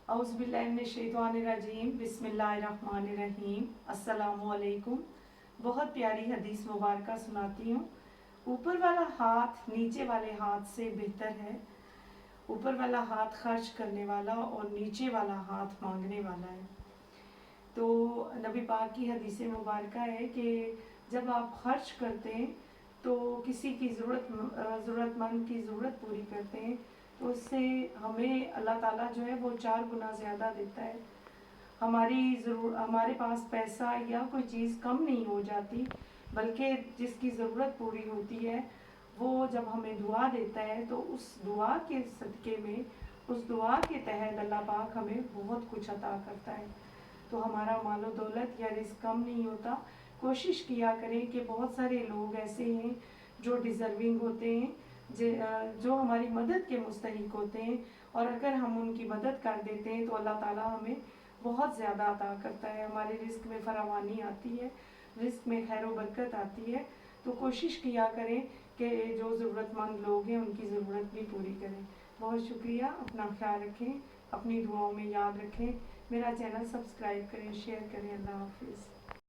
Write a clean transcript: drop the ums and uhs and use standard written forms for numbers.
औज़ुबिल्लाहिमिनश्शैतानिर्रजीम बिस्मिल्लाहिर्रहमानिर्रहीम अस्सलामुअलैकुम। बहुत प्यारी हदीस मुबारका सुनाती हूँ। ऊपर वाला हाथ नीचे वाले हाथ से बेहतर है। ऊपर वाला हाथ खर्च करने वाला और नीचे वाला हाथ मांगने वाला है। तो नबी पाक की हदीस मुबारका है कि जब आप खर्च करते हैं तो किसी की ज़रूरतमंद की ज़रूरत पूरी करते हैं तो उससे हमें अल्लाह ताला जो है वो 4 गुना ज़्यादा देता है। हमारे पास पैसा या कोई चीज़ कम नहीं हो जाती, बल्कि जिसकी ज़रूरत पूरी होती है वो जब हमें दुआ देता है तो उस दुआ के सदक़े में, उस दुआ के तहत अल्लाह पाक हमें बहुत कुछ अता करता है। तो हमारा मालो दौलत या रिस्क कम नहीं होता। कोशिश किया करें कि बहुत सारे लोग ऐसे हैं जो डिज़र्विंग होते हैं, जो हमारी मदद के मुस्तहिक होते हैं, और अगर हम उनकी मदद कर देते हैं तो अल्लाह ताला हमें बहुत ज़्यादा अता करता है। हमारे रिस्क में फरावानी आती है, रिस्क में खैर व बरकत आती है। तो कोशिश किया करें कि जो ज़रूरतमंद लोग हैं उनकी ज़रूरत भी पूरी करें। बहुत शुक्रिया। अपना ख्याल रखें, अपनी दुआओं में याद रखें। मेरा चैनल सब्सक्राइब करें, शेयर करें। अल्लाह हाफिज़।